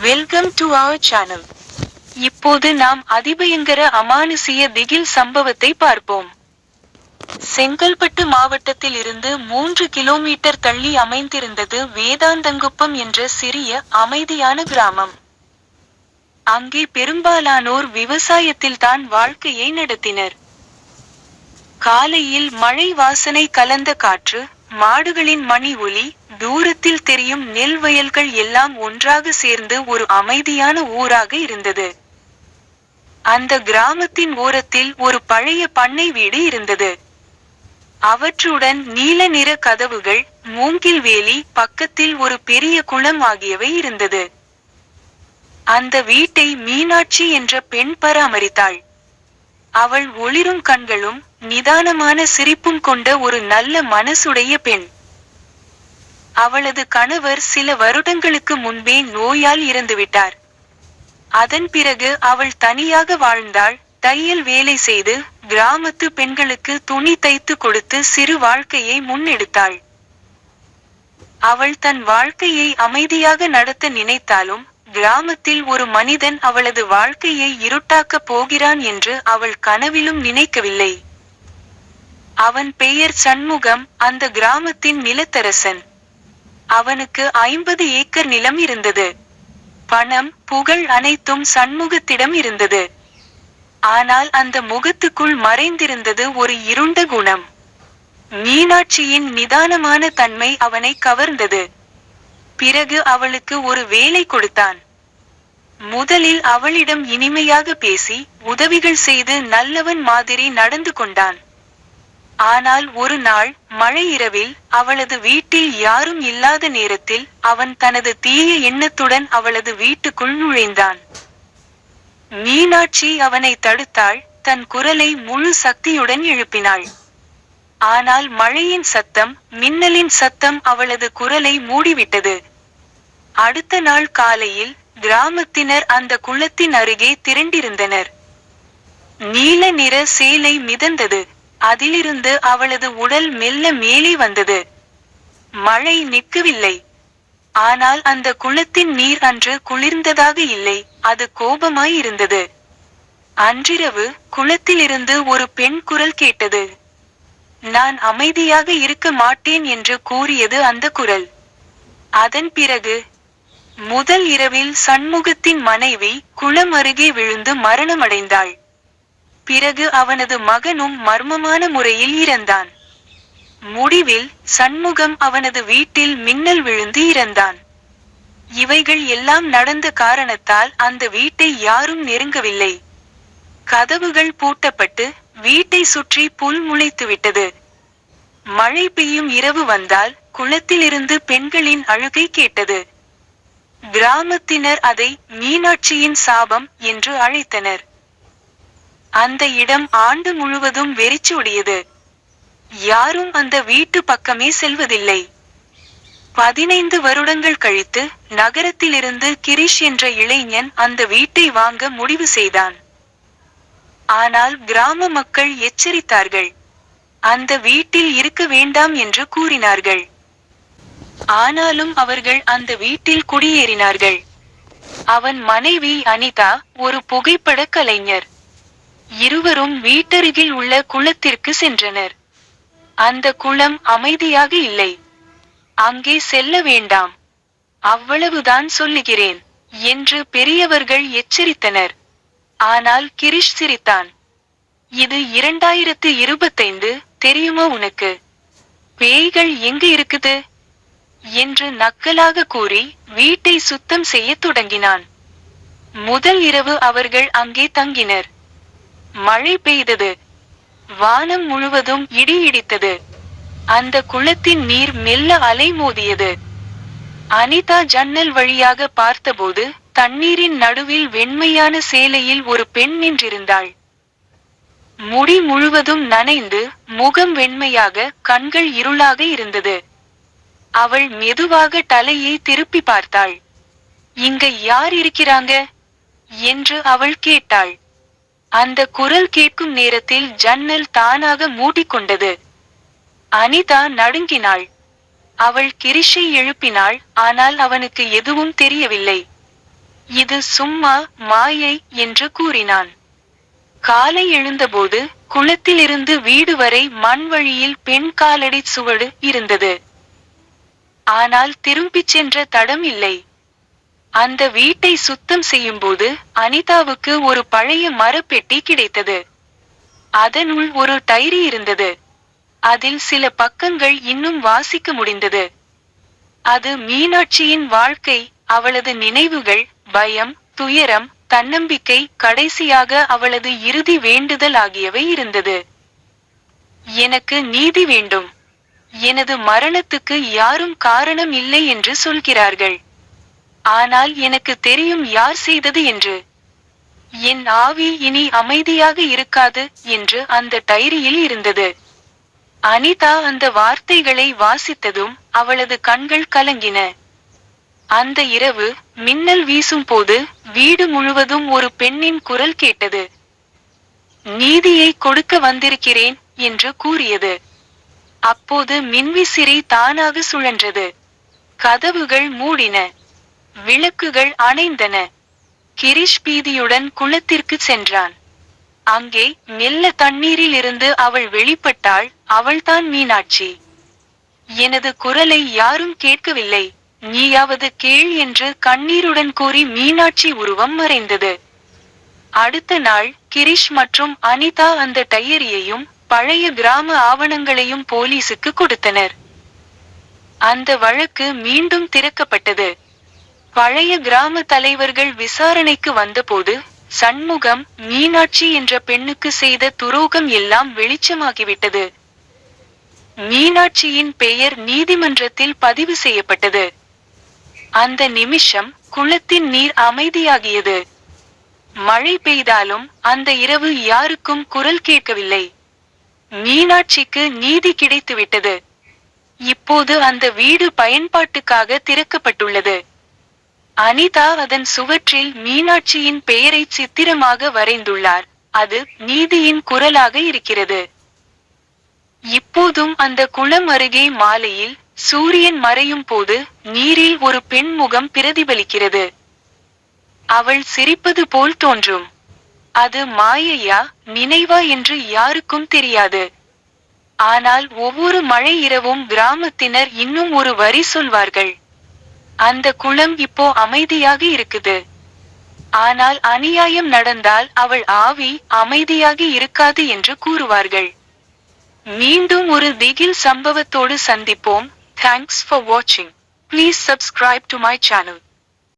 Welcome to our channel. இப்போது நாம் அதிபயங்கர அமானுஷிய திகில் சம்பவத்தை பார்ப்போம். செங்கல்பட்டு மாவட்டத்தில் இருந்து 3 கிலோமீட்டர் தள்ளி அமைந்திருந்தது வேதாந்தங்குப்பம் என்ற சிறிய அமைதியான கிராமம். அங்கே பெரும்பாலானோர் விவசாயத்தில்தான் வாழ்க்கையை நடத்தினர். காலையில் மழை வாசனை கலந்த காற்று, மாடுகளின் மணி ஒலி, தூரத்தில் தெரியும் நெல் வயல்கள் எல்லாம் ஒன்றாக சேர்ந்து ஒரு அமைதியான ஊராக இருந்தது. அந்த கிராமத்தின் ஓரத்தில் ஒரு பழைய பண்ணை வீடு இருந்தது. அவற்றுடன் நீல நிற கதவுகள், மூங்கில் வேலி, பக்கத்தில் ஒரு பெரிய குளம் ஆகியவை இருந்தது. அந்த வீட்டை மீனாட்சி என்ற பெண் பராமரித்தாள். அவள் ஒளிரும் கண்களும் நிதானமான சிரிப்பும் கொண்ட ஒரு நல்ல மனசுடைய பெண். அவளது கணவர் சில வருடங்களுக்கு முன்பே நோயால் இறந்துவிட்டார். அதன் பிறகு அவள் தனியாக வாழ்ந்தாள். தையல் வேலை செய்து கிராமத்து பெண்களுக்கு துணி தைத்து கொடுத்து சிறு வாழ்க்கையை முன்னெடுத்தாள். அவள் தன் வாழ்க்கையை அமைதியாக நடத்த நினைத்தாலும் கிராமத்தில் ஒரு மனிதன் அவளது வாழ்க்கையை இருட்டாக்கப் போகிறான் என்று அவள் கனவிலும் நினைக்கவில்லை. அவன் பெயர் சண்முகம், அந்த கிராமத்தின் நிலத்தரசன். அவனுக்கு 50 ஏக்கர் நிலம் இருந்தது. பணம், புகழ் அனைத்தும் சண்முகத்திடம் இருந்தது. ஆனால் அந்த முகத்துக்குள் மறைந்திருந்தது ஒரு இருண்ட குணம். மீனாட்சியின் நிதானமான தன்மை அவனை கவர்ந்தது. பிறகு அவளுக்கு ஒரு வேலை கொடுத்தான். முதலில் அவளிடம் இனிமையாக பேசி உதவிகள் செய்து நல்லவன் மாதிரி நடந்து கொண்டான். ஆனால் ஒரு நாள் மழை இரவில் அவளது வீட்டில் யாரும் இல்லாத நேரத்தில் அவன் தனது தீய எண்ணத்துடன் அவளது வீட்டுக்குள் நுழைந்தான். மீனாட்சி அவனை தடுத்தாள். தன் குரலை முழு சக்தியுடன் எழுப்பினாள். ஆனால் மழையின் சத்தம், மின்னலின் சத்தம் அவளது குரலை மூடிவிட்டது. அடுத்த நாள் காலையில் கிராமத்தினர் அந்த குளத்தின் அருகே திரண்டிருந்தனர். நீல நிற சேலை மிதந்தது. அதிலிருந்து அவளது உடல் மெல்ல மேலே வந்தது. மழை நிற்கவில்லை. ஆனால் அந்த குளத்தின் நீர் அன்று குளிர்ந்ததாக இல்லை, அது கோபமாய் இருந்தது. அன்றிரவு குளத்திலிருந்து ஒரு பெண் குரல் கேட்டது. நான் அமைதியாக இருக்க மாட்டேன் என்று கூறியது அந்த குரல். அதன் பிறகு முதல் இரவில் சண்முகத்தின் மனைவி குளம் அருகே விழுந்து மரணமடைந்தாள். பிறகு அவனது மகனும் மர்மமான முறையில் இறந்தான். முடிவில் சண்முகம் அவனது வீட்டில் மின்னல் விழுந்து இறந்தான். இவைகள் எல்லாம் நடந்த காரணத்தால் அந்த வீட்டை யாரும் நெருங்கவில்லை. கதவுகள் பூட்டப்பட்டு வீட்டை சுற்றி புல் முளைத்துவிட்டது. மழை பெய்யும் இரவு வந்தால் குளத்திலிருந்து பெண்களின் அழுகை கேட்டது. கிராமத்தினர் அதை மீனாட்சியின் சாபம் என்று அழைத்தனர். அந்த இடம் ஆண்டு முழுவதும் வெறிச்சோடியது. யாரும் அந்த வீட்டு பக்கமே செல்வதில்லை. 15 வருடங்கள் கழித்து நகரத்திலிருந்து கிரிஷ் என்ற இளைஞன் அந்த வீட்டை வாங்க முடிவு செய்தான். ஆனால் கிராம மக்கள் எச்சரித்தார்கள். அந்த வீட்டில் இருக்க வேண்டாம் என்று கூறினார்கள். ஆனாலும் அவர்கள் அந்த வீட்டில் குடியேறினார்கள். அவன் மனைவி அனிதா ஒரு புகைப்பட கலைஞர். இருவரும் வீட்டருகில் உள்ள குளத்திற்கு சென்றனர். அந்த குளம் அமைதியாக இல்லை. அங்கே செல்ல வேண்டாம், அவ்வளவுதான் சொல்லுகிறேன் என்று பெரியவர்கள் எச்சரித்தனர். ஆனால் கிரிஷ் சிரித்தான். இது 2025, தெரியுமா உனக்கு? பேய்கள் எங்க இருக்குது என்று நக்கலாக கூறி வீட்டை சுத்தம் செய்ய தொடங்கினான். முதல் இரவு அவர்கள் அங்கே தங்கினர். மழை பெய்தது. வானம் முழுவதும் இடி இடித்தது. அந்த குளத்தின் நீர் மெல்ல அலைமோதியது. அனிதா ஜன்னல் வழியாக பார்த்தபோது தண்ணீரின் நடுவில் வெண்மையான சேலையில் ஒரு பெண் நின்றிருந்தாள். முடி முழுவதும் நனைந்து, முகம் வெண்மையாக, கண்கள் இருளாக இருந்தது. அவள் மெதுவாக தலையை திருப்பி பார்த்தாள். இங்க யார் இருக்கிறாங்க என்று அவள் கேட்டாள். அந்த குரல் கேட்கும் நேரத்தில் ஜன்னல் தானாக மூடிக்கொண்டது. அனிதா நடுங்கினாள். அவள் கிரிஷை எழுப்பினாள். ஆனால் அவனுக்கு எதுவும் தெரியவில்லை. இது சும்மா மாயை என்று கூறினான். காலை எழுந்தபோது குளத்திலிருந்து வீடு வரை மண் வழியில் பெண் காலடி சுவடு இருந்தது. ஆனால் திரும்பிச் சென்ற தடம் இல்லை. அந்த வீட்டை சுத்தம் செய்யும்போது அனிதாவுக்கு ஒரு பழைய மரப்பெட்டி கிடைத்தது. அதனுள் ஒரு டைரி இருந்தது. அதில் சில பக்கங்கள் இன்னும் வாசிக்க முடிந்தது. அது மீனாட்சியின் வாழ்க்கை, அவளது நினைவுகள், பயம், துயரம், தன்னம்பிக்கை, கடைசியாக அவளது இறுதி வேண்டுதல் ஆகியவை இருந்தது. எனக்கு நீதி வேண்டும். எனது மரணத்துக்கு யாரும் காரணம் இல்லை என்று சொல்கிறார்கள். ஆனால் எனக்கு தெரியும் யார் செய்தது என்று. என் ஆவி இனி அமைதியாக இருக்காது என்று அந்த டைரியில் இருந்தது. அனிதா அந்த வார்த்தைகளை வாசித்ததும் அவளது கண்கள் கலங்கின. அந்த இரவு மின்னல் வீசும் போது வீடு முழுவதும் ஒரு பெண்ணின் குரல் கேட்டது. நீதியை கொடுக்க வந்திருக்கிறேன் என்று கூறியது. அப்போது மின்விசிறி தானாக சுழன்றது. கதவுகள் மூடின. விளக்குகள் அணைந்தன. கிரிஷ் பீதியுடன் குளத்திற்கு சென்றான். அங்கே மெல்ல தண்ணீரில் இருந்து அவள் வெளிப்பட்டாள். அவள்தான் மீனாட்சி. எனது குரலை யாரும் கேட்கவில்லை, நீயாவது கேள் என்று கண்ணீருடன் கூறி மீனாட்சி உருவம் மறைந்தது. அடுத்த நாள் கிரிஷ் மற்றும் அனிதா அந்த டைரியையும் பழைய கிராம ஆவணங்களையும் போலீசுக்கு கொடுத்தனர். அந்த வழக்கு மீண்டும் திறக்கப்பட்டது. பழைய கிராம தலைவர்கள் விசாரணைக்கு வந்தபோது சண்முகம், மீனாட்சி என்ற பெண்ணுக்கு செய்த துரோகம் எல்லாம் வெளிச்சமாகிவிட்டது. மீனாட்சியின் பெயர் நீதிமன்றத்தில் பதிவு செய்யப்பட்டது. அந்த நிமிஷம் குளத்தின் நீர் அமைதியாகியது. மழை பெய்தாலும் அந்த இரவு யாருக்கும் குரல் கேட்கவில்லை. மீனாட்சிக்கு நீதி கிடைத்துவிட்டது. இப்போது அந்த வீடு பயன்பாட்டுக்காக திறக்கப்பட்டுள்ளது. அனிதா அதன் சுவற்றில் மீனாட்சியின் பெயரை சித்திரமாக வரைந்துள்ளார். அது நீதியின் குரலாக இருக்கிறது. இப்போதும் அந்த குளம் அருகே மாலையில் சூரியன் மறையும் போது நீரில் ஒரு பெண் முகம் பிரதிபலிக்கிறது. அவள் சிரிப்பது போல் தோன்றும். அது மாயையா, நினைவா என்று யாருக்கும் தெரியாது. ஆனால் ஒவ்வொரு மழை இரவும் கிராமத்தினர் இன்னும் ஒரு வரி சொல்வார்கள். அந்த குளம் இப்போ அமைதியாக இருக்குது. ஆனால் அநியாயம் நடந்தால் அவள் ஆவி அமைதியாக இருக்காது என்று கூறுவார்கள். மீண்டும் ஒரு திகில் சம்பவத்தோடு சந்திப்போம். Thanks for watching. Please subscribe to my channel.